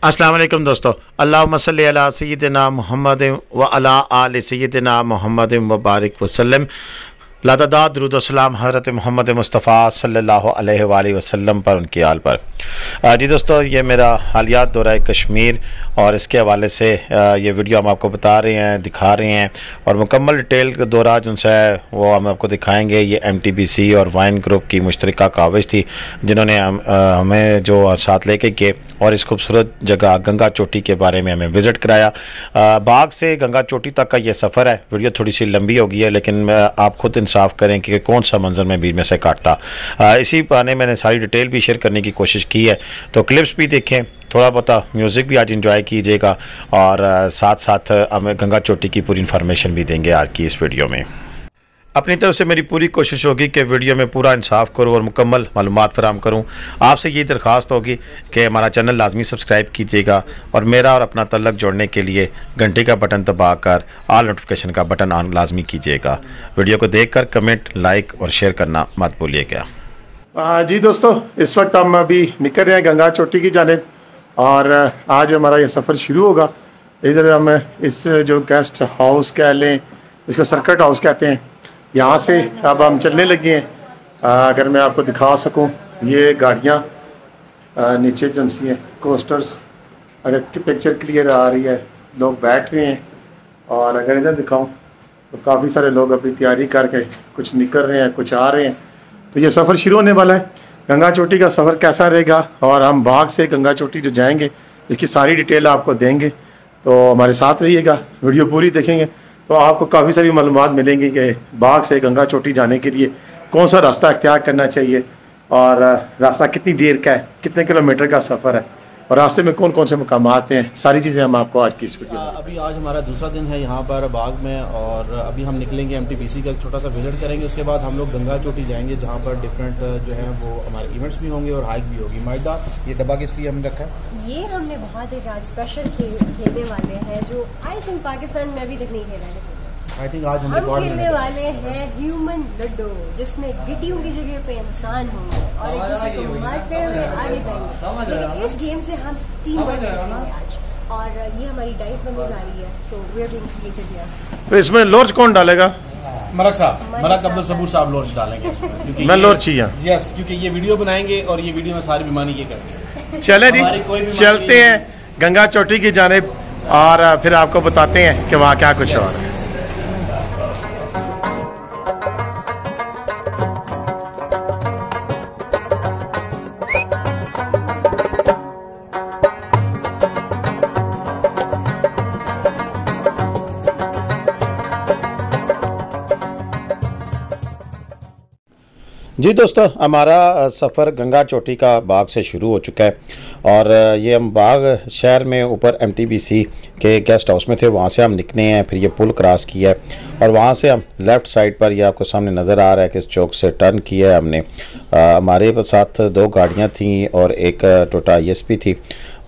अस्सलाम वालेकुम दोस्तों, अल्लाहुम्मा सल्ली अला सय्यिदिना मुहम्मद व अला आलि सय्यिदिना मुहम्मद व बारिक वसल्लम। लादादा दुरूद व सलाम हज़रत मोहम्मद मुस्तफ़ा सल्लल्लाहु अलैहि वसल्लम पर, उनकी आल पर। जी दोस्तों, ये मेरा हालियात दौरा कश्मीर और इसके हवाले से ये वीडियो हम आपको बता रहे हैं, दिखा रहे हैं और मुकम्मल डिटेल का दौरा जो है वो हम आपको दिखाएंगे। ये MTBC और वाइन ग्रुप की मुश्तरका काविश थी जिन्होंने हमें जो साथ लेके गए और इस खूबसूरत जगह गंगा चोटी के बारे में हमें विज़िट कराया। बाग से गंगा चोटी तक का ये सफ़र है। वीडियो थोड़ी सी लंबी हो गई है, लेकिन आप खुद इंसाफ करें कि कौन सा मंजर में बीच में से काटता। इसी बहाने मैंने सारी डिटेल भी शेयर करने की कोशिश की है, तो क्लिप्स भी देखें, थोड़ा बहुत म्यूज़िक भी आज इंजॉय कीजिएगा और साथ साथ हमें गंगा चोटी की पूरी इन्फॉर्मेशन भी देंगे आज की इस वीडियो में। अपनी तरफ से मेरी पूरी कोशिश होगी कि वीडियो में पूरा इंसाफ करूं और मुकम्मल मालूमात फराहम करूं। आपसे ये दरख्वास्त होगी कि हमारा चैनल लाजमी सब्सक्राइब कीजिएगा और मेरा और अपना तल्लक जोड़ने के लिए घंटे का बटन दबाकर ऑल नोटिफिकेशन का बटन ऑन लाजमी कीजिएगा। वीडियो को देखकर कमेंट, लाइक और शेयर करना मत भूलिएगा। जी दोस्तों, इस वक्त हम अभी निकल रहे हैं गंगा चोटी की जानिब और आज हमारा ये सफ़र शुरू होगा। इधर हम इस जो गेस्ट हाउस कह लें, इसको सर्किट हाउस कहते हैं, यहाँ से अब हम चलने लगे हैं। अगर मैं आपको दिखा सकूँ, ये गाड़ियाँ नीचे जो सी हैं कोस्टर्स, अगर पिक्चर क्लियर आ रही है, लोग बैठ रहे हैं। और अगर इधर दिखाऊँ तो काफ़ी सारे लोग अभी तैयारी करके कुछ निकल रहे हैं, कुछ आ रहे हैं। तो ये सफ़र शुरू होने वाला है। गंगा चोटी का सफ़र कैसा रहेगा और हम बाग से गंगा चोटी जो जाएंगे इसकी सारी डिटेल आपको देंगे, तो हमारे साथ रहिएगा, वीडियो पूरी देखेंगे तो आपको काफ़ी सारी मालूमात मिलेंगी कि बाग से गंगा चोटी जाने के लिए कौन सा रास्ता अख्तियार करना चाहिए और रास्ता कितनी देर का है, कितने किलोमीटर का सफ़र है और रास्ते में कौन कौन से मकामात हैं। सारी चीज़ें हम आपको आज की इस वीडियो में अभी आज हमारा दूसरा दिन है यहाँ पर बाग में और अभी हम निकलेंगे MTBC का एक छोटा सा विजिट करेंगे। उसके बाद हम लोग गंगा चोटी जाएंगे जहाँ पर डिफरेंट जो है वो हमारे इवेंट्स भी होंगे और हाइक भी होगी। माइदा, ये डब्बा किस लिए हमने रखा है? ये हमने बहुत एक आज स्पेशल खेलने वाले हैं जो आई थिंक पाकिस्तान में अभी तक नहीं खेला है। आई थिंक आज हम खेलने वाले हैं ह्यूमन लड्डू, जिसमें गिट्टियों की जगह पे इंसान होंगे और एक दूसरे को मारते हुए आगे जाएंगे। लेकिन इस गेम से हम टीम वर्क सीखेंगे आज और ये हमारी डाइस बनने जा रही है। So we are being creative here. तो इसमें लोर्च कौन डालेगा? मलक साहब, मलक अब्दुल सबूर साहब लोर्च डालेंगे इसमें। मैं लोर्च ही हूं। यस, क्योंकि ये वीडियो बनाएंगे और ये वीडियो में सारी बेईमानी ये करेंगे। चले जी, चलते हैं गंगा चोटी की जानिब और फिर आपको बताते हैं कि वहाँ क्या कुछ हो रहा है। जी दोस्तों, हमारा सफ़र गंगा चोटी का बाग से शुरू हो चुका है और ये हम बाग शहर में ऊपर MTBC के गेस्ट हाउस में थे, वहाँ से हम निकले हैं। फिर ये पुल क्रॉस किया है और वहाँ से हम लेफ़्ट साइड पर, ये आपको सामने नज़र आ रहा है कि इस चौक से टर्न किया है हमने। हमारे साथ 2 गाड़ियाँ थीं और एक टोटा ISP थी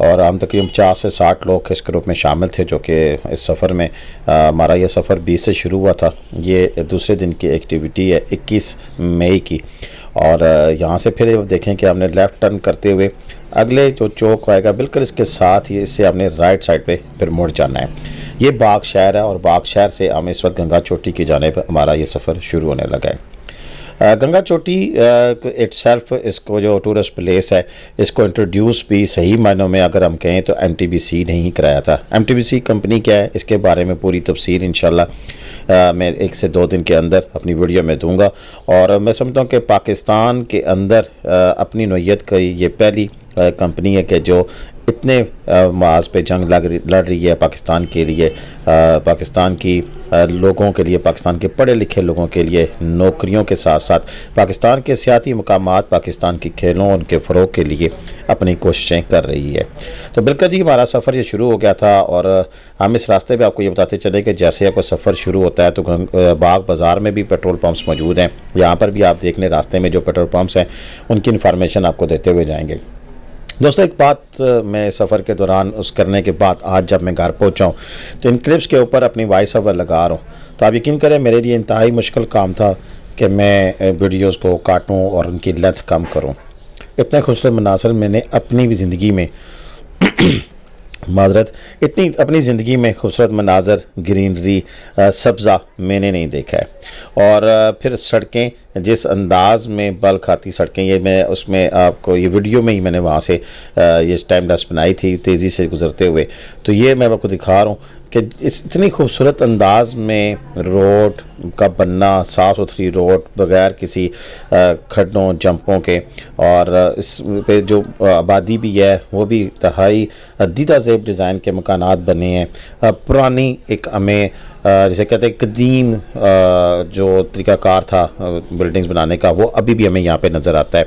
और हम तकरीबन 50 से 60 लोग इस ग्रुप में शामिल थे, जो कि इस सफ़र में हमारा ये सफ़र 20 से शुरू हुआ था। ये दूसरे दिन की एक्टिविटी है 21 मई की और यहाँ से फिर देखें कि हमने लेफ़्ट टर्न करते हुए अगले जो चौक आएगा बिल्कुल इसके साथ ही, इससे हमने राइट साइड पे फिर मुड़ जाना है। ये बाग शहर है और बाग शहर से हम इस वक्त गंगा चोटी की जानिब हमारा ये सफ़र शुरू होने लगा है। गंगा चोटी इटसेल्फ, इसको जो टूरिस्ट प्लेस है, इसको इंट्रोड्यूस भी सही मायनों में अगर हम कहें तो MTBC ने ही कराया था। MTBC कंपनी क्या है, इसके बारे में पूरी तफसीर इंशाल्लाह मैं 1 से 2 दिन के अंदर अपनी वीडियो में दूंगा। और मैं समझता हूँ कि पाकिस्तान के अंदर अपनी नौयत की ये पहली कंपनी है कि जो इतने माज पे जंग लड़ रही है पाकिस्तान के लिए, पाकिस्तान की लोगों के लिए, पाकिस्तान के पढ़े लिखे लोगों के लिए नौकरियों के साथ साथ पाकिस्तान के सियाती मकामात, पाकिस्तान की खेलों, उनके फ़रोग़ के लिए अपनी कोशिशें कर रही है। तो बिल्कुल जी, हमारा सफ़र ये शुरू हो गया था और हम इस रास्ते पे आपको ये बताते चले कि जैसे आपको सफ़र शुरू होता है तो बाग बाज़ार में भी पेट्रोल पंप्स मौजूद हैं। यहाँ पर भी आप देख लें, रास्ते में जो पेट्रोल पंप्स हैं उनकी इन्फॉर्मेशन आपको देते हुए जाएंगे। दोस्तों, एक बात मैं सफ़र के दौरान उस करने के बाद आज जब मैं घर पहुँचा हूँ तो इन क्लिप्स के ऊपर अपनी वॉइस ओवर लगा रहा हूँ, तो आप यकीन करें मेरे लिए इंतहाई मुश्किल काम था कि मैं वीडियोस को काटूँ और उनकी लेंथ कम करूँ। इतने खूबसूरत मनासर मैंने अपनी भी ज़िंदगी में माजरत, इतनी अपनी ज़िंदगी में खूबसूरत मनाजर, ग्रीनरी, सब्ज़ा मैंने नहीं देखा है। और फिर सड़कें जिस अंदाज़ में बल खाती सड़कें, ये मैं उसमें आपको ये वीडियो में ही मैंने वहाँ से ये टाइम लैप्स बनाई थी तेज़ी से गुजरते हुए, तो ये मैं आपको दिखा रहा हूँ कि इतनी खूबसूरत अंदाज में रोड का बनना, साफ़ सुथरी रोड बग़ैर किसी खड्डों जंपों के, और इस पे जो आबादी भी है वो भी इंतहाई दीदा ज़ेब डिज़ाइन के मकानात बने हैं। पुरानी एक हमें जैसे कहते हैं कदीम जो तरीक़ाकार था बिल्डिंग्स बनाने का, वो अभी भी हमें यहाँ पे नज़र आता है।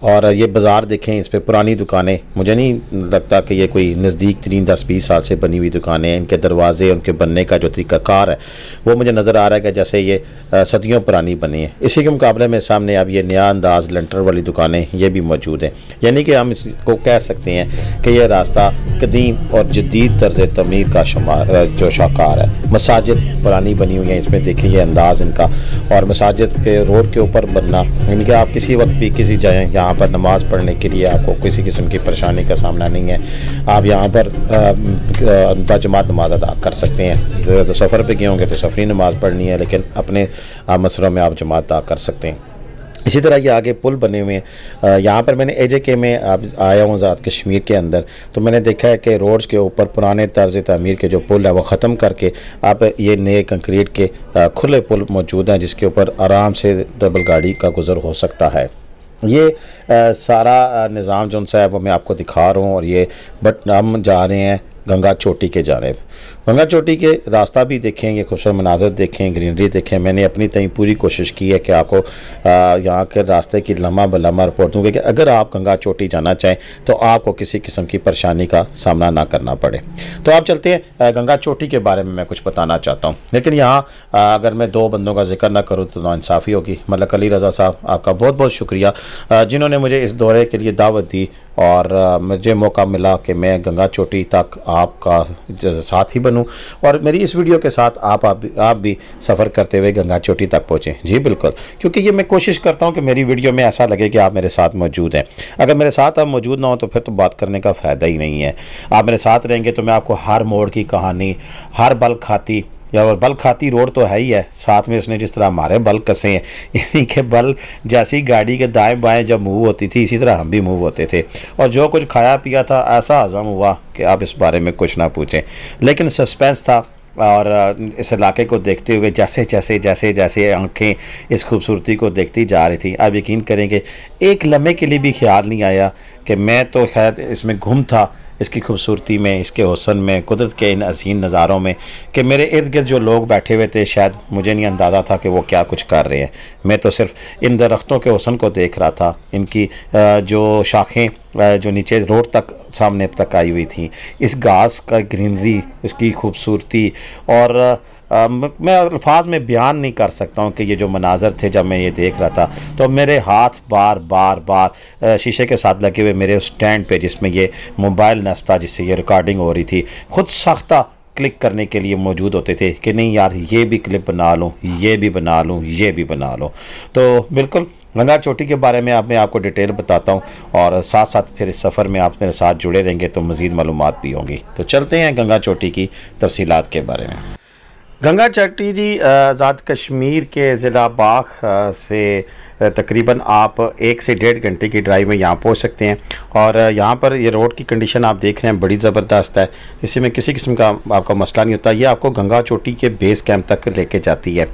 और ये बाज़ार देखें, इस पे पुरानी दुकानें, मुझे नहीं लगता कि ये कोई नज़दीक तरीन 10-20 साल से बनी हुई दुकानें हैं। इनके दरवाजे, उनके बनने का जो तरीक़ाकार है वो मुझे नज़र आ रहा है कि जैसे ये सदियों पुरानी बनी है। इसी के मुकाबले में सामने अब ये नया अंदाज़ लेंटर वाली दुकानें ये भी मौजूद हैं। यानी कि हम इसको कह सकते हैं कि यह रास्ता कदीम और जदीद तर्ज़ तमीर का जो शाकार है। मसाजिद पुरानी बनी हुई है, इसमें देखिए ये अंदाज़ इनका, और मसाजिद के रोड के ऊपर बनना, यानी कि आप किसी वक्त भी किसी जाएँ यहाँ पर नमाज़ पढ़ने के लिए आपको किसी किस्म की परेशानी का सामना नहीं है। आप यहाँ पर बाजमात नमाज अदा कर सकते हैं। तो सफ़र पे गए होंगे तो सफरी नमाज़ पढ़नी है, लेकिन अपने मसरों में आप जमात अदा कर सकते हैं। इसी तरह ये आगे पुल बने हुए हैं। यहाँ पर मैंने AJK में आया हूँ आज़ाद कश्मीर के अंदर, तो मैंने देखा है कि रोड्स के ऊपर पुराने तर्ज़ तामीर के जो पुल है वो ख़त्म करके अब ये नए कंक्रीट के खुले पुल मौजूद हैं, जिसके ऊपर आराम से डबल गाड़ी का गुज़र हो सकता है। ये सारा निज़ाम जो सा है वो मैं आपको दिखा रहा हूँ। और ये बट हम जा रहे हैं गंगा चोटी के जानिब। गंगा चोटी के रास्ता भी देखें, ये खूबसूरत मनाज़र देखें, ग्रीनरी देखें। मैंने अपनी तय पूरी कोशिश की है कि आपको यहाँ के रास्ते की लम्हा ब लम्हा रिपोर्ट दूँगी कि अगर आप गंगा चोटी जाना चाहें तो आपको किसी किस्म की परेशानी का सामना ना करना पड़े। तो आप चलते हैं, गंगा चोटी के बारे में मैं कुछ बताना चाहता हूँ। लेकिन यहाँ अगर मैं 2 बंदों का जिक्र ना करूँ तो नाइंसाफ़ी होगी। मलक अली रज़ा साहब, आपका बहुत बहुत शुक्रिया जिन्होंने मुझे इस दौरे के लिए दावत दी और मुझे मौका मिला कि मैं गंगा चोटी तक आपका साथी बनूं, और मेरी इस वीडियो के साथ आप भी सफ़र करते हुए गंगा चोटी तक पहुँचें। जी बिल्कुल, क्योंकि ये मैं कोशिश करता हूं कि मेरी वीडियो में ऐसा लगे कि आप मेरे साथ मौजूद हैं। अगर मेरे साथ आप मौजूद ना हो तो फिर तो बात करने का फ़ायदा ही नहीं है। आप मेरे साथ रहेंगे तो मैं आपको हर मोड़ की कहानी, हर बल खाती या बल खाती रोड तो है ही है, साथ में उसने जिस तरह हमारे बल कसे हैं, यानी कि बल जैसी गाड़ी के दाएं बाएं जब मूव होती थी इसी तरह हम भी मूव होते थे, और जो कुछ खाया पिया था ऐसा हजम हुआ कि आप इस बारे में कुछ ना पूछें। लेकिन सस्पेंस था, और इस इलाके को देखते हुए जैसे जैसे आंखें इस खूबसूरती को देखती जा रही थी, आप यकीन करेंगे एक लम्हे के लिए भी ख्याल नहीं आया कि मैं तो शायद इसमें गुम था, इसकी खूबसूरती में, इसके हुस्न में, कुदरत के इन हसीन नज़ारों में, कि मेरे इर्द गिर्द जो लोग बैठे हुए थे शायद मुझे नहीं अंदाज़ा था कि वो क्या कुछ कर रहे हैं। मैं तो सिर्फ इन दरख्तों के हुस्न को देख रहा था, इनकी जो शाखें जो नीचे रोड तक सामने तक आई हुई थी, इस घास का ग्रीनरी, इसकी खूबसूरती, और मैं अल्फाज में बयान नहीं कर सकता हूँ कि ये जो मनाजर थे जब मैं ये देख रहा था तो मेरे हाथ बार शीशे के साथ लगे हुए मेरे उस स्टैंड पे जिसमें ये मोबाइल नस्ब था जिससे ये रिकॉर्डिंग हो रही थी, खुद सख्ता क्लिक करने के लिए मौजूद होते थे कि नहीं यार ये भी क्लिप बना लूँ, ये भी बना लूँ, ये भी बना लूँ। तो बिल्कुल गंगा चोटी के बारे में मैं आपको डिटेल बताता हूँ, और साथ साथ फिर इस सफ़र में आप मेरे साथ जुड़े रहेंगे तो मज़ीद मालूमात भी होंगी। तो चलते हैं गंगा चोटी की तफसीलात के बारे में। गंगा चोटी जी आज़ाद कश्मीर के ज़िला बाग से तकरीबन आप 1 से 1.5 घंटे की ड्राइव में यहाँ पहुँच सकते हैं। और यहाँ पर ये रोड की कंडीशन आप देख रहे हैं बड़ी ज़बरदस्त है, इसी में किसी किस्म का आपका मसला नहीं होता। ये आपको गंगा चोटी के बेस कैंप तक लेके जाती है,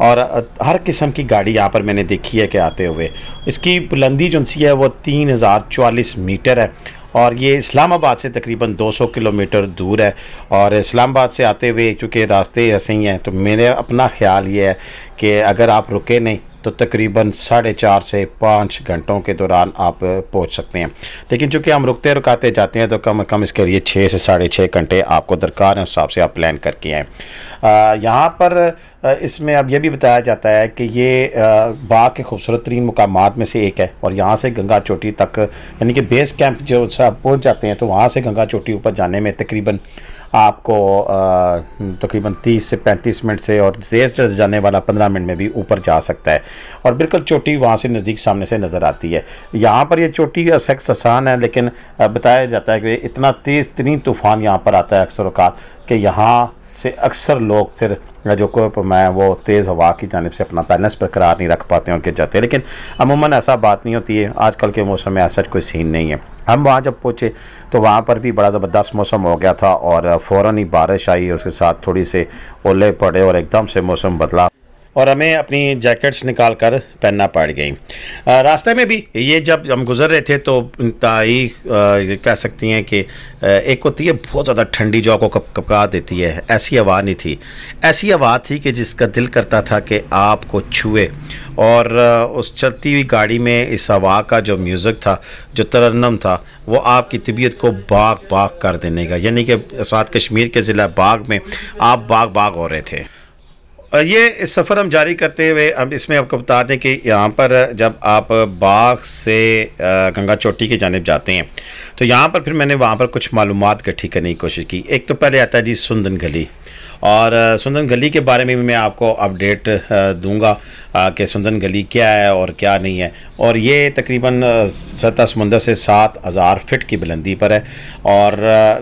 और हर किस्म की गाड़ी यहाँ पर मैंने देखी है कि आते हुए। इसकी बुलंदी जो सी है वो 3044 मीटर है, और ये इस्लामाबाद से तकरीबन 200 किलोमीटर दूर है। और इस्लामाबाद से आते हुए चूँकि रास्ते ऐसे ही हैं तो मेरे अपना ख्याल ये है कि अगर आप रुके नहीं तो तकरीबन 4.5 से 5 घंटों के दौरान आप पहुंच सकते हैं। लेकिन चूँकि हम रुकते रुकाते जाते हैं तो कम से कम इसके लिए 6 से 6.5 घंटे आपको दरकार है, उस हिसाब से आप प्लान करके आएँ। यहाँ पर इसमें अब यह भी बताया जाता है कि ये बाग के खूबसूरत तरीन मुकामात में से एक है और यहाँ से गंगा चोटी तक यानी कि बेस कैंप जो सब पहुँच जाते हैं तो वहाँ से गंगा चोटी ऊपर जाने में तकरीबन आपको तकरीबन 30 से 35 मिनट से और तेज़ जाने वाला 15 मिनट में भी ऊपर जा सकता है और बिल्कुल चोटी वहाँ से नज़दीक सामने से नज़र आती है। यहाँ पर ये चोटी सेक्स आसान है, लेकिन बताया जाता है कि इतना तेज़ तरीन तूफ़ान यहाँ पर आता है अक्सर औक़ात कि यहाँ से अक्सर लोग फिर जो को मैं वो तेज़ हवा की जानिब से अपना बैलेंस बरकरार नहीं रख पाते हैं और गिर जाते हैं। लेकिन अमूमन ऐसा बात नहीं होती है, आजकल के मौसम में ऐसा कोई सीन नहीं है। हम वहाँ जब पहुँचे तो वहाँ पर भी बड़ा ज़बरदस्त मौसम हो गया था और फ़ौरन ही बारिश आई, उसके साथ थोड़ी से ओले पड़े और एकदम से मौसम बदला और हमें अपनी जैकेट्स निकाल कर पहनना पड़ गई। रास्ते में भी ये जब हम गुज़र रहे थे तो इंतहाई कह सकती हैं कि एक होती है बहुत ज़्यादा ठंडी जो आपको कपका देती है, ऐसी हवा नहीं थी। ऐसी हवा थी कि जिसका दिल करता था कि आपको छुए और उस चलती हुई गाड़ी में इस हवा का जो म्यूज़िक था, जो तरन्नुम था, वो आपकी तबीयत को बाग बाग कर देने का, यानी कि साथ कश्मीर के ज़िला बाग में आप बाग बाग हो रहे थे। ये इस सफ़र हम जारी करते हुए हम इसमें आपको बता दें कि यहाँ पर जब आप बाग से गंगा चोटी की जानिब जाते हैं तो यहाँ पर फिर मैंने वहाँ पर कुछ मालूमात इकट्ठी करने की कोशिश की। एक तो पहले आता है जी सुंदन गली, और सुंदन गली के बारे में भी मैं आपको अपडेट दूंगा कि सुंदन गली क्या है और क्या नहीं है। और ये तकरीबन सतह समुंदर से 7000 फीट की बुलंदी पर है और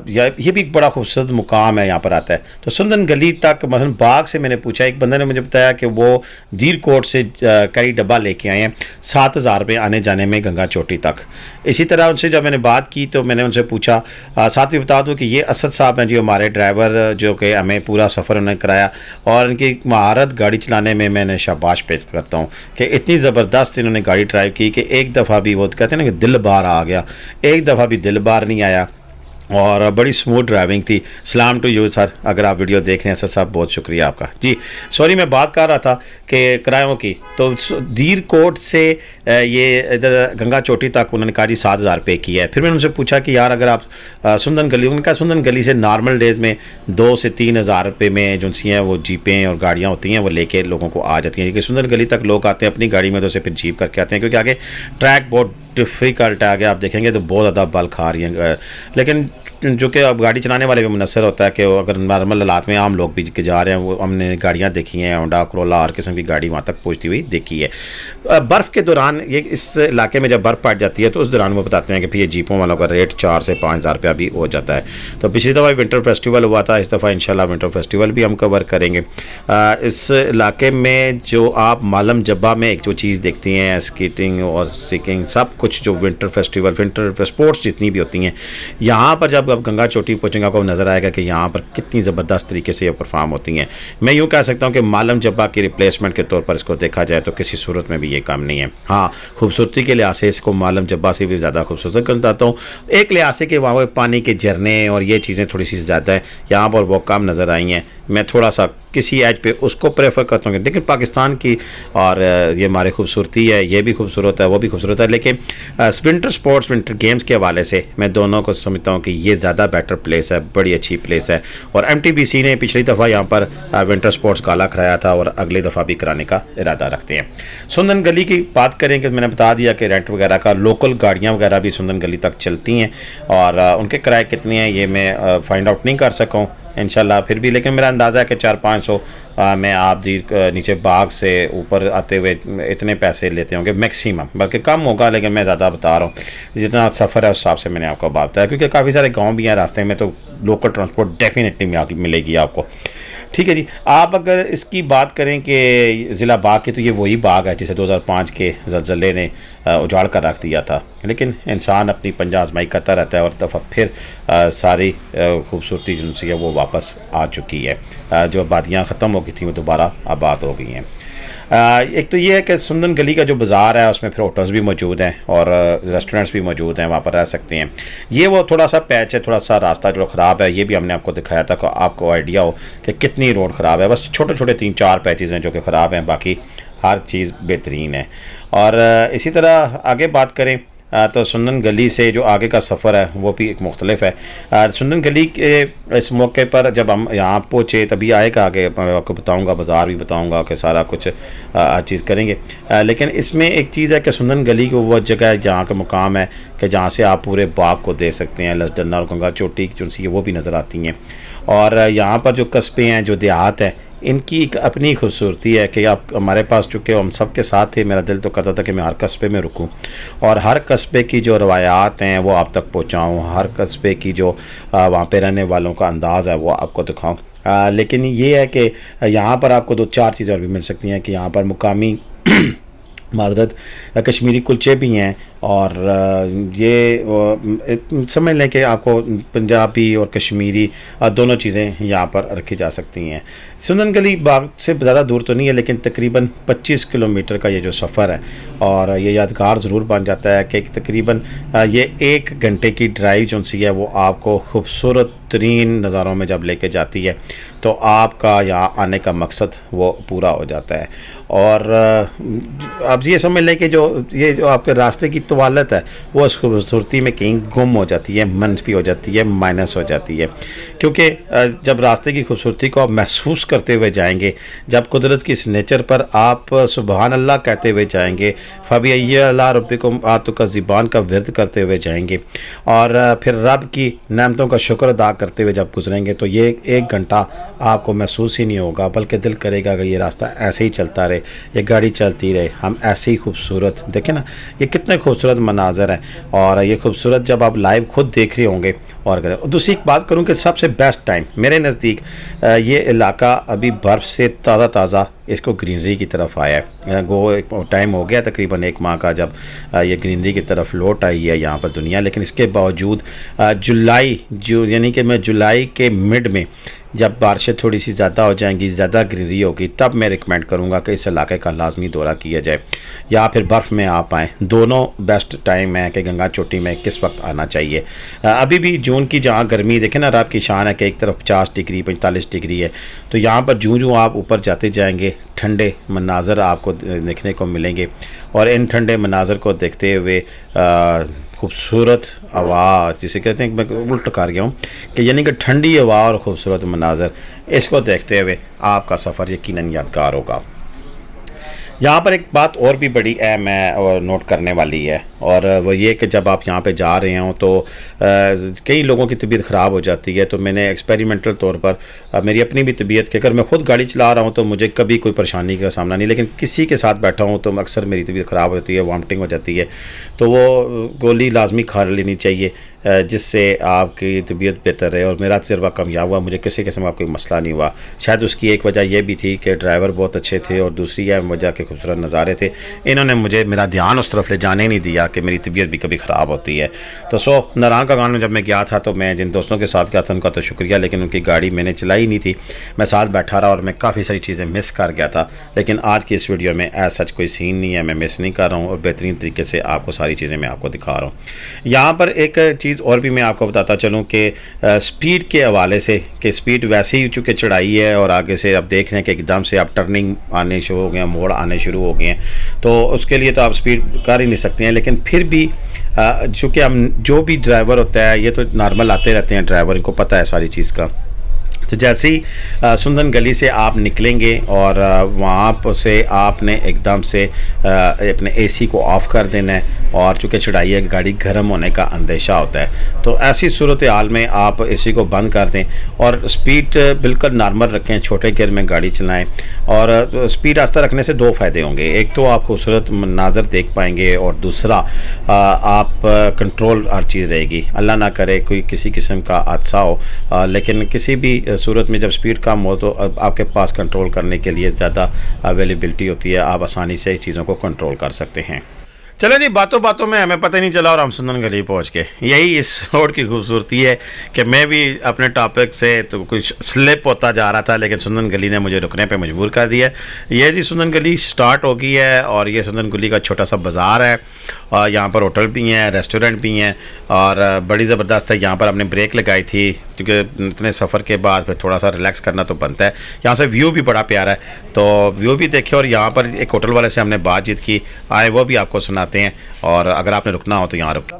ये भी एक बड़ा खूबसूरत मुकाम है, यहाँ पर आता है। तो सुंदन गली तक मसलन बाग से मैंने पूछा, एक बंदे ने मुझे बताया कि वो दीर कोट से कई डब्बा लेके आए हैं 7000 रुपये आने जाने में गंगा चोटी तक। इसी तरह उनसे जब मैंने बात की तो मैंने उनसे पूछा, साथ ही बता दूँ कि ये असद साहब हैं जो हमारे ड्राइवर, जो कि हमें पूरा सफ़र उन्होंने कराया और इनकी महारत गाड़ी चलाने में मैंने शाबाश पेश करता हूँ कि इतनी ज़बरदस्त इन्होंने गाड़ी ड्राइव की कि एक दफ़ा भी वो कहते हैं ना कि दिल बार आ गया, एक दफ़ा भी दिल बार नहीं आया और बड़ी स्मूथ ड्राइविंग थी। सलाम टू यू सर, अगर आप वीडियो देख रहे हैं सर साहब, बहुत शुक्रिया आपका जी। सॉरी, मैं बात कर रहा था कि किरायों की। तो दीर कोट से ये इधर गंगा चोटी तक उन्होंने कहा जी 7000 रुपये की है। फिर मैंने उनसे पूछा कि यार अगर आप सुंदन गली, उन्होंने कहा सुंदन गली से नॉर्मल डेज़ में 2 से 3000 रुपये में जो सी हैं वो जीपें और गाड़ियाँ होती हैं वो लेके लोगों को आ जाती हैं। क्योंकि सुंदन गली तक लोग आते हैं अपनी गाड़ी में तो उसे फिर जीप करके आते हैं, क्योंकि आगे ट्रैक बहुत डिफ़िकल्ट है, आगे आप देखेंगे तो बहुत ज़्यादा बल खा रही हैं। लेकिन जो कि अब गाड़ी चलाने वाले भी मुनसर होता है कि अगर नॉर्मल हालात में आम लोग भी जा रहे हैं, वो हमने गाड़ियाँ देखी हैं, होंडा करोला हर किस्म की गाड़ी वहाँ तक पहुँचती हुई देखी है। बर्फ़ के दौरान ये इस इलाके में जब बर्फ़ पड़ जाती है तो उस दौरान वो बताते हैं कि फिर ये जीपों वालों का रेट 4 से 5000 रुपया भी हो जाता है। तो पिछली दफ़ा विंटर फेस्टिवल हुआ था, इस दफ़ा इंशाल्लाह विंटर फेस्टिवल भी हम कवर करेंगे। इस इलाके में जो आप मालम जब्बा में एक जो चीज़ देखती हैं, स्केटिंग और सिकिंग सब कुछ, जो विंटर फेस्टिवल, विंटर स्पोर्ट्स जितनी भी होती हैं, यहाँ पर जब आप गंगा चोटी पहुँचेंगे आपको नज़र आएगा कि यहाँ पर कितनी ज़बरदस्त तरीके से ये परफॉर्म होती हैं। मैं यूँ कह सकता हूँ कि मालम जब्बा की रिप्लेसमेंट के तौर पर इसको देखा जाए तो किसी सूरत में भी ये काम नहीं है। हाँ, खूबसूरती के लिहाज से इसको मालम जब्बा से भी ज़्यादा खूबसूरत करता हूँ। एक लिहाज से कि वहाँ पर पानी के झरने और ये चीज़ें थोड़ी सी ज़्यादा है, यहाँ पर वो कम नज़र आई हैं। मैं थोड़ा सा किसी एज पे उसको प्रेफर करता हूँ, लेकिन पाकिस्तान की और ये हमारी खूबसूरती है, ये भी खूबसूरत है, वो भी खूबसूरत है। लेकिन विंटर स्पोर्ट्स, विंटर गेम्स के हवाले से मैं दोनों को समझता हूँ कि ये ज़्यादा बेटर प्लेस है, बड़ी अच्छी प्लेस है। और MTBC ने पिछली दफ़ा यहाँ पर विंटर स्पोर्ट्स गाला कराया था और अगली दफ़ा भी कराने का इरादा रखते हैं। सुंदन गली की बात करें कि मैंने बता दिया कि रेंट वगैरह का, लोकल गाड़ियाँ वगैरह भी सुंदन गली तक चलती हैं और उनके किराए कितने हैं ये मैं फाइंड आउट नहीं कर सका हूँ इंशाल्लाह फिर भी, लेकिन मेरा अंदाज़ा है कि 400-500 में आप नीचे बाग से ऊपर आते हुए इतने पैसे लेते होंगे मैक्सिमम, बल्कि कम होगा, लेकिन मैं ज़्यादा बता रहा हूँ जितना सफ़र है उस हिसाब से मैंने आपको बात बताया। क्योंकि काफ़ी सारे गांव भी हैं रास्ते में, तो लोकल ट्रांसपोर्ट डेफिनेटली मिलेगी आपको। ठीक है जी। आप अगर इसकी बात करें कि ज़िला बाग की, तो ये वही बाग है जिसे 2005 के ज़लज़ले ने उजाड़ कर रख दिया था। लेकिन इंसान अपनी पंजा आजमाई करता रहता है और दफ़ा फिर सारी खूबसूरती जिनसी है वो वापस आ चुकी है। जो आबादियाँ ख़त्म हो गई थी वो दोबारा आबाद हो गई हैं। एक तो ये है कि सुंदन गली का जो बाज़ार है उसमें फिर होटल्स भी मौजूद हैं और रेस्टोरेंट्स भी मौजूद हैं, वहाँ पर रह सकते हैं। ये वो थोड़ा सा पैच है, थोड़ा सा रास्ता जो ख़राब है, ये भी हमने आपको दिखाया था कि आपको आइडिया हो कि कितनी रोड ख़राब है। बस छोटे छोटे 3-4 पैचेज़ हैं जो कि ख़राब हैं, बाकी हर चीज़ बेहतरीन है। और इसी तरह आगे बात करें तो सुंदन गली से जो आगे का सफ़र है वो भी एक मुख्तलिफ है। सुंदन गली के इस मौके पर जब हम यहाँ पहुँचे तभी आएगा, आगे मैं आपको बताऊँगा, बाज़ार भी बताऊँगा कि सारा कुछ चीज़ करेंगे। लेकिन इसमें एक चीज़ है कि सुंदन गली को वो जगह है जहाँ का मुकाम है कि जहाँ से आप पूरे बाग को देख सकते हैं। लसडन्ना और गंगा चोटी जो सी वो भी नज़र आती हैं। और यहाँ पर जो कस्बे हैं, जो देहात हैं, इनकी एक अपनी खूबसूरती है कि आप हमारे पास चूँकि हम सब के साथ थे, मेरा दिल तो करता था कि मैं हर कस्बे में रुकूं और हर कस्बे की जो रवायात हैं वो आप तक पहुँचाऊँ, हर कस्बे की जो वहाँ पे रहने वालों का अंदाज़ है वो आपको दिखाऊँ। लेकिन ये है कि यहाँ पर आपको 2-4 चीज़ें और भी मिल सकती हैं कि यहाँ पर मुकामी माजरत कश्मीरी कुलचे भी हैं और ये समझ लें कि आपको पंजाबी और कश्मीरी दोनों चीज़ें यहाँ पर रखी जा सकती हैं। सुंदन गली बाग से ज़्यादा दूर तो नहीं है, लेकिन तकरीबन 25 किलोमीटर का ये जो सफ़र है और ये यादगार ज़रूर बन जाता है कि तकरीबन ये 1 घंटे की ड्राइव जो सी है वो आपको खूबसूरत तरीन नज़ारों में जब लेके जाती है तो आपका यहाँ आने का मकसद वो पूरा हो जाता है। और अब ये समझ लें कि जो आपके रास्ते की तवालत है वो उस खूबसूरती में कहीं गुम हो जाती है, मनफी हो जाती है, माइनस हो जाती है। क्योंकि जब रास्ते की खूबसूरती को आप महसूस करते हुए जाएंगे, जब कुदरत की इस नेचर पर आप सुबहान अल्लाह कहते हुए जाएंगे, फ़बी अल्लाह रब्बिकुम आतुका ज़िबान का विर्द करते हुए जाएंगे और फिर रब की नेमतों का शुक्र अदा करते हुए जब गुजरेंगे तो ये 1 घंटा आपको महसूस ही नहीं होगा, बल्कि दिल करेगा कि ये रास्ता ऐसे ही चलता रहे, ये गाड़ी चलती रहे, हम ऐसे ही खूबसूरत देखें ना, ये कितने खूबसूरत मनाजर हैं और ये खूबसूरत जब आप लाइव खुद देख रहे होंगे। और दूसरी एक बात करूं कि सबसे बेस्ट टाइम मेरे नज़दीक ये इलाका अभी बर्फ़ से ताज़ा इसको ग्रीनरी की तरफ आया है। एक टाइम हो गया तकरीबन 1 माह का जब ये ग्रीनरी की तरफ लौट आई है यहाँ पर दुनिया, लेकिन इसके बावजूद यानी कि मैं जुलाई के मिड में जब बारिशें थोड़ी सी ज़्यादा हो जाएंगी, ज़्यादा ग्रीनरी होगी, तब मैं रिकमेंड करूँगा कि इस इलाके का लाजमी दौरा किया जाए या फिर बर्फ़ में आप आएँ। दोनों बेस्ट टाइम है कि गंगा चोटी में किस वक्त आना चाहिए। अभी भी जून की जहाँ गर्मी देखें ना, रब की शान है कि एक तरफ 50 डिग्री 45 डिग्री है, तो यहाँ पर जूँ आप ऊपर जाते जाएंगे ठंडे मनाजर आपको देखने को मिलेंगे और इन ठंडे मनाजर को देखते हुए खूबसूरत हवा, जिसे कहते हैं, मैं उल्टा कर गया हूँ कि यानी कि ठंडी हवा और ख़ूबसूरत मनाजर, इसको देखते हुए आपका सफ़र यकीनन यादगार होगा। यहाँ पर एक बात और भी बड़ी अहम है और नोट करने वाली है और वो ये कि जब आप यहाँ पे जा रहे हों तो कई लोगों की तबीयत ख़राब हो जाती है। तो मैंने एक्सपेरिमेंटल तौर पर मेरी अपनी भी तबीयत कि अगर मैं ख़ुद गाड़ी चला रहा हूँ तो मुझे कभी कोई परेशानी का सामना नहीं, लेकिन किसी के साथ बैठा हूँ तो अक्सर मेरी तबीयत ख़राब हो जाती है, वॉमिटिंग हो जाती है, तो वो गोली लाजमी खा लेनी चाहिए जिससे आपकी तबीयत बेहतर रहे। और मेरा तजर्बा कामयाब हुआ, मुझे किसी किस्म का कोई मसला नहीं हुआ। शायद उसकी एक वजह यह भी थी कि ड्राइवर बहुत अच्छे थे और दूसरी यह वजह के खूबसूरत नज़ारे थे, इन्होंने मुझे मेरा ध्यान उस तरफ ले जाने नहीं दिया कि मेरी तबीयत भी कभी ख़राब होती है। तो नारायण का गाँव में जब मैं गया था तो मैं जिन दोस्तों के साथ गया था उनका तो शुक्रिया, लेकिन उनकी गाड़ी मैंने चलाई नहीं थी, मैं साथ बैठा रहा और मैं काफ़ी सारी चीज़ें मिस कर गया था। लेकिन आज की इस वीडियो में ऐसा सच कोई सीन नहीं है, मैं मिस नहीं कर रहा हूँ और बेहतरीन तरीके से आपको सारी चीज़ें मैं आपको दिखा रहा हूँ। यहाँ पर एक चीज़ और भी मैं आपको बताता चलूँ कि स्पीड के हवाले से कि स्पीड वैसे ही चूँकि चढ़ाई है और आगे से आप देख रहे हैं कि एकदम से आप टर्निंग आने शुरू हो गए हैं, मोड़ आने शुरू हो गए हैं, तो उसके लिए तो आप स्पीड कर ही नहीं सकते हैं। लेकिन फिर भी चूँकि हम जो भी ड्राइवर होता है, ये तो नॉर्मल आते रहते हैं ड्राइवर, इनको पता है सारी चीज़ का। तो जैसे ही सुंदन गली से आप निकलेंगे और वहाँ से आपने एकदम से अपने एसी को ऑफ़ कर देना है और चूँकि चढ़ाई है गाड़ी गर्म होने का अंदेशा होता है, तो ऐसी सूरत हाल में आप एसी को बंद कर दें और स्पीड बिल्कुल नॉर्मल रखें, छोटे गियर में गाड़ी चलाएं। और स्पीड आस्ता रखने से 2 फ़ायदे होंगे, एक तो आप खूबसूरत मनाजर देख पाएंगे और दूसरा आप कंट्रोल हर चीज़ रहेगी। अल्लाह ना करे कोई किसी किस्म का हादसा हो, लेकिन किसी भी सूरत में जब स्पीड कम हो तो आपके पास कंट्रोल करने के लिए ज़्यादा अवेलेबिलिटी होती है, आप आसानी से चीज़ों को कंट्रोल कर सकते हैं। चलो जी, बातों बातों में हमें पता ही नहीं चला और हम सुंदन गली पहुंच गए। यही इस रोड की खूबसूरती है कि मैं भी अपने टॉपिक से तो कुछ स्लिप होता जा रहा था, लेकिन सुंदन गली ने मुझे रुकने पे मजबूर कर दिया। ये जी सुंदन गली स्टार्ट हो गई है और ये सुंदन गली का छोटा सा बाज़ार है और यहाँ पर होटल भी हैं, रेस्टोरेंट भी हैं और बड़ी ज़बरदस्त है। यहाँ पर हमने ब्रेक लगाई थी क्योंकि इतने सफ़र के बाद फिर थोड़ा सा रिलैक्स करना तो बनता है। यहाँ से व्यू भी बड़ा प्यारा है, तो व्यू भी देखे। और यहाँ पर एक होटल वाले से हमने बातचीत की, आए वो भी आपको सुनाते हैं, और अगर आपने रुकना हो तो यहाँ रुक।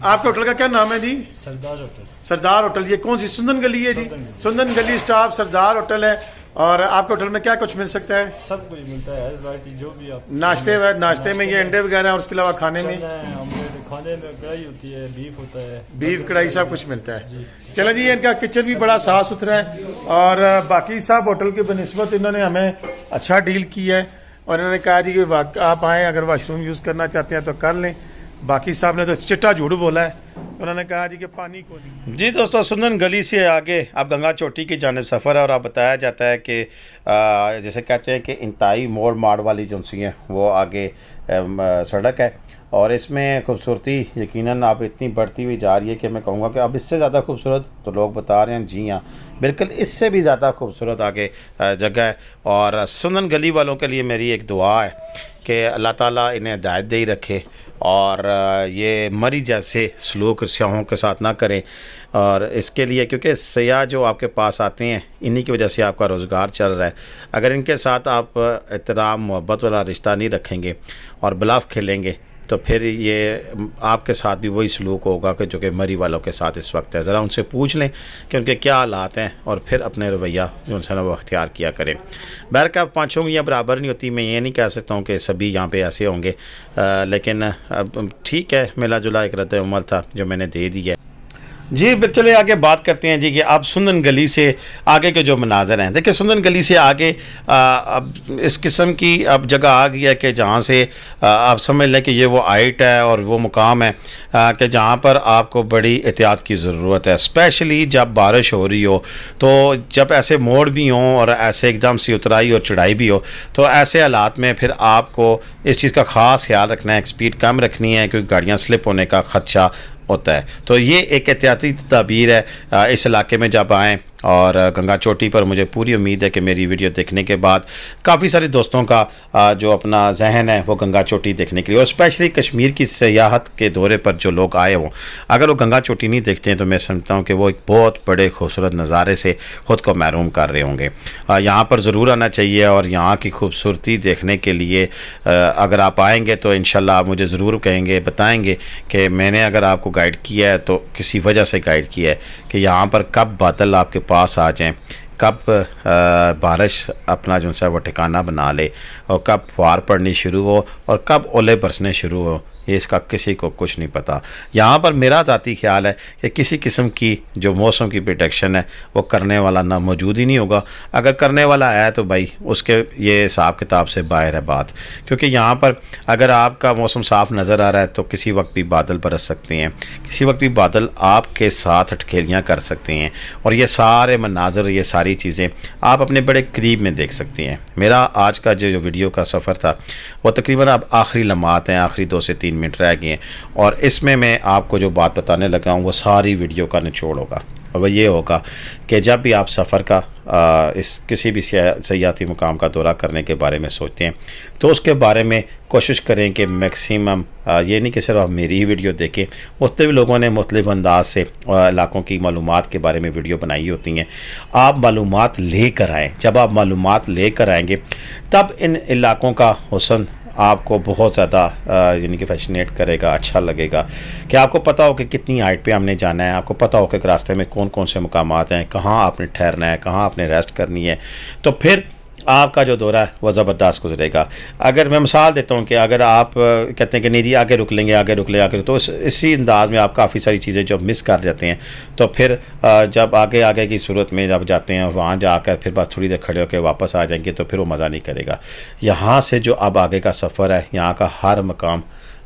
आपके होटल का क्या नाम है जी? सरदार होटल। सरदार होटल। ये कौन सी सुंदन गली है जी? सुंदन गली स्टाफ सरदार होटल है। और आपके होटल में क्या कुछ मिल सकता है? सब कुछ मिलता है, वैरायटी जो भी आप। नाश्ते में ये अंडे वगैरह, और उसके अलावा खाने में खाने में कढ़ाई होती है, बीफ होता है, बीफ कढ़ाई सब कुछ मिलता है। चलो जी, इनका किचन भी बड़ा साफ सुथरा है, और बाकी सब होटल के बनिस्बत इन्होंने हमें अच्छा डील किया है। और इन्होंने कहा जी कि आप आएँ, अगर वाशरूम यूज़ करना चाहते हैं तो कर लें। बाकी साहब ने तो चिट्टा झूठ बोला है, उन्होंने कहा जी कि पानी को नहीं। जी दोस्तों, सुंदन गली से आगे अब गंगा चोटी की जानिब सफ़र है, और अब बताया जाता है कि जैसे कहते हैं कि इंतहाई मोड़ माड़ वाली जो सी हैं वो आगे सड़क है, और इसमें खूबसूरती यकीनन अब इतनी बढ़ती हुई जा रही है कि मैं कहूँगा कि अब इससे ज़्यादा खूबसूरत तो लोग बता रहे हैं। जी हाँ, बिल्कुल इससे भी ज़्यादा खूबसूरत आगे जगह है। और सुंदन गली वालों के लिए मेरी एक दुआ है कि अल्लाह ताला इन्हें हिदायत दे ही रखे, और ये मरी जैसे सलूक सयाहों के साथ ना करें। और इसके लिए, क्योंकि सयाह जो आपके पास आते हैं इन्हीं की वजह से आपका रोज़गार चल रहा है। अगर इनके साथ आप एहतराम मोहब्बत वाला रिश्ता नहीं रखेंगे और ब्लफ खेलेंगे, तो फिर ये आपके साथ भी वही सलूक होगा कि जो कि मरी वालों के साथ इस वक्त है। ज़रा उनसे पूछ लें कि उनके क्या हालात हैं, और फिर अपने रवैया जो है ना वो अख्तियार किया करें। बहर का पाँचों उंगलियाँ बराबर नहीं होती, मैं ये नहीं कह सकता हूँ कि सभी यहाँ पे ऐसे होंगे, लेकिन अब ठीक है, मिला जुला एक रद्द अमल था जो मैंने दे दी है। जी चले आगे बात करते हैं जी कि अब सुंदन गली से आगे के जो मनाज़र हैं। देखिए, सुंदन गली से आगे अब इस किस्म की अब जगह आ गई है कि जहाँ से आप समझ लें कि ये वो हाइट है और वो मुकाम है कि जहाँ पर आपको बड़ी एहतियात की ज़रूरत है, स्पेशली जब बारिश हो रही हो। तो जब ऐसे मोड़ भी हों और ऐसे एकदम सी उतराई और चढ़ाई भी हो, तो ऐसे हालात में फिर आपको इस चीज़ का ख़ास ख्याल रखना है, स्पीड कम रखनी है, क्योंकि गाड़ियाँ स्लिप होने का ख़दशा होता है। तो ये एक एहतियाती तदबीर है इस इलाके में जब आएँ। और गंगा चोटी पर मुझे पूरी उम्मीद है कि मेरी वीडियो देखने के बाद काफ़ी सारे दोस्तों का जो अपना जहन है वो गंगा चोटी देखने के लिए, और स्पेशली कश्मीर की सियाहत के दौरे पर जो लोग आए हों, अगर वो गंगा चोटी नहीं देखते हैं तो मैं समझता हूँ कि वो एक बहुत बड़े खूबसूरत नज़ारे से ख़ुद को महरूम कर रहे होंगे। यहाँ पर ज़रूर आना चाहिए, और यहाँ की खूबसूरती देखने के लिए अगर आप आएँगे तो इंशाल्लाह आप मुझे ज़रूर कहेंगे, बताएँगे कि मैंने अगर आपको गाइड किया है तो किसी वजह से गाइड किया है, कि यहाँ पर कब बादल आपके पास आ जाएं, कब बारिश अपना जो है वो ठिकाना बना ले, और कब फुहार पड़नी शुरू हो और कब ओले बरसने शुरू हो, ये इसका किसी को कुछ नहीं पता। यहाँ पर मेरा ज़ाती ख्याल है कि किसी किस्म की जो मौसम की प्रेडिक्शन है वो करने वाला ना मौजूद ही नहीं होगा। अगर करने वाला है तो भाई उसके ये हिसाब किताब से बाहर है बात, क्योंकि यहाँ पर अगर आपका मौसम साफ़ नज़र आ रहा है तो किसी वक्त भी बादल बरस सकते हैं, किसी वक्त भी बादल आपके साथ अटखेलियाँ कर सकते हैं, और ये सारे मनाज़र, ये सारी चीज़ें आप अपने बड़े करीब में देख सकते हैं। मेरा आज का जो वीडियो का सफ़र था वो तकरीबन अब आखिरी लम्हात हैं, आखिरी 2 से 3 मिनट रह गए हैं, और इसमें मैं आपको जो बात बताने लगा हूँ वो सारी वीडियो का निचोड़ होगा। और वह ये होगा कि जब भी आप सफ़र का इस किसी भी सयाहती मुकाम का दौरा करने के बारे में सोचते हैं तो उसके बारे में कोशिश करें कि मैक्सिमम ये नहीं कि सिर्फ आप मेरी ही वीडियो देखें, उतने भी लोगों ने मुख्तलिफ अंदाज से इलाकों की मालूमात के बारे में वीडियो बनाई होती हैं। आप मालूमात लेकर आएँ, जब आप मालूमात लेकर आएंगे तब इन इलाकों का हुस्न आपको बहुत ज़्यादा यानी कि फैसिनेट करेगा, अच्छा लगेगा कि आपको पता हो कि कितनी हाइट पे हमने जाना है, आपको पता हो कि रास्ते में कौन कौन से मुकामात हैं, कहाँ आपने ठहरना है, कहाँ आपने रेस्ट करनी है, तो फिर आपका जो दौरा है वह ज़बरदस्त गुजरेगा। अगर मैं मिसाल देता हूँ कि अगर आप कहते हैं कि नहीं जी आगे रुक लेंगे, आगे रुक ले आगे, तो इसी अंदाज में आप काफ़ी सारी चीज़ें जो मिस कर जाते हैं, तो फिर जब आगे आगे की सूरत में जब जाते हैं वहाँ जाकर फिर बस थोड़ी देर खड़े होकर वापस आ जाएंगे तो फिर वो मज़ा नहीं करेगा। यहाँ से जो अब आगे का सफ़र है, यहाँ का हर मकाम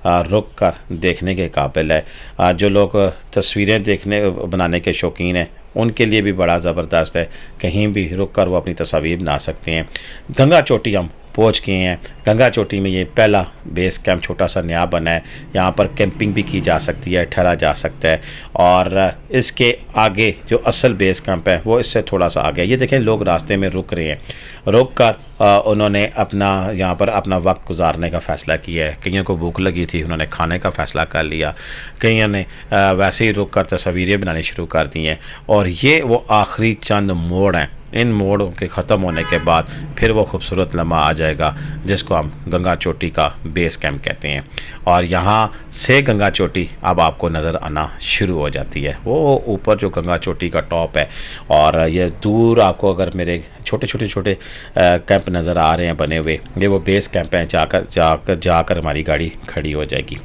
रुक कर देखने के काबिल है। जो लोग तस्वीरें देखने बनाने के शौकीन हैं उनके लिए भी बड़ा ज़बरदस्त है, कहीं भी रुक कर वो अपनी तस्वीर बना सकते हैं। गंगा चोटी हम पहुँच गए हैं। गंगा चोटी में ये पहला बेस कैंप छोटा सा नया बना है, यहाँ पर कैंपिंग भी की जा सकती है, ठहरा जा सकता है, और इसके आगे जो असल बेस कैंप है वो इससे थोड़ा सा आगे। ये देखें लोग रास्ते में रुक रहे हैं, रुक कर उन्होंने अपना यहाँ पर अपना वक्त गुजारने का फ़ैसला किया है। कईयों को भूख लगी थी, उन्होंने खाने का फ़ैसला कर लिया, कईयों ने वैसे ही रुक कर तस्वीरें बनानी शुरू कर दी हैं। और ये वो आखिरी चंद मोड़ हैं, इन मोड़ों के ख़त्म होने के बाद फिर वो खूबसूरत लम्हा आ जाएगा जिसको हम गंगा चोटी का बेस कैंप कहते हैं। और यहाँ से गंगा चोटी अब आपको नज़र आना शुरू हो जाती है, वो ऊपर जो गंगा चोटी का टॉप है। और ये दूर आपको अगर मेरे छोटे कैंप नज़र आ रहे हैं बने हुए, ये वो बेस कैंप हैं, जाकर हमारी गाड़ी खड़ी हो जाएगी।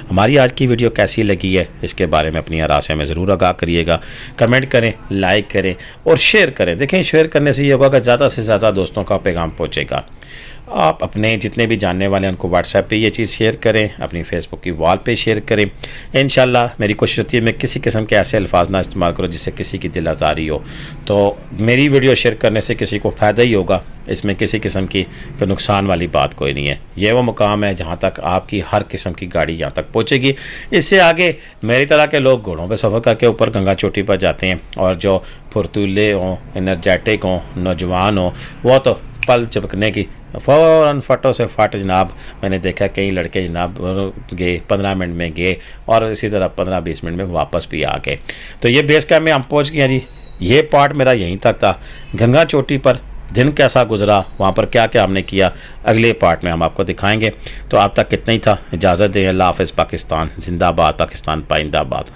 हमारी आज की वीडियो कैसी लगी है इसके बारे में अपनी राय में ज़रूर आगाह करिएगा, कमेंट करें, लाइक करें और शेयर करें। देखें, शेयर करने से ये होगा कि ज़्यादा से ज़्यादा दोस्तों का पैगाम पहुंचेगा। आप अपने जितने भी जानने वाले हैं उनको व्हाट्सएप पे ये चीज़ शेयर करें, अपनी फेसबुक की वॉल पे शेयर करें। इंशाल्लाह मेरी कोशिश होती है मैं किसी किस्म के ऐसे अल्फाज ना इस्तेमाल करूँ जिससे किसी की दिल आज़ारी हो। तो मेरी वीडियो शेयर करने से किसी को फ़ायदा ही होगा, इसमें किसी किस्म की नुकसान वाली बात कोई नहीं है। ये वो मुकाम है जहाँ तक आपकी हर किस्म की गाड़ी यहाँ तक पहुँचेगी। इससे आगे मेरी तरह के लोग घोड़ों पर सफ़र करके ऊपर गंगा चोटी पर जाते हैं, और जो फुर्तूले हों, एनर्जेटिक हों, नौजवान हों, वो तो पल झपकने की फ़ौरन फटो से फट जनाब। मैंने देखा कई लड़के जनाब गए 15 मिनट में गए और इसी तरह 15-20 मिनट में वापस भी आ गए। तो ये बेस कैंप में हम पहुंच गए हैं जी। ये पार्ट मेरा यहीं तक था। गंगा चोटी पर दिन कैसा गुजरा, वहाँ पर क्या क्या हमने किया, अगले पार्ट में हम आपको दिखाएंगे। तो आप तक कितना ही था, इजाज़त दें। अल्लाह हाफ़िज़। पाकिस्तान जिंदाबाद, पाकिस्तान पाइंदाबाद।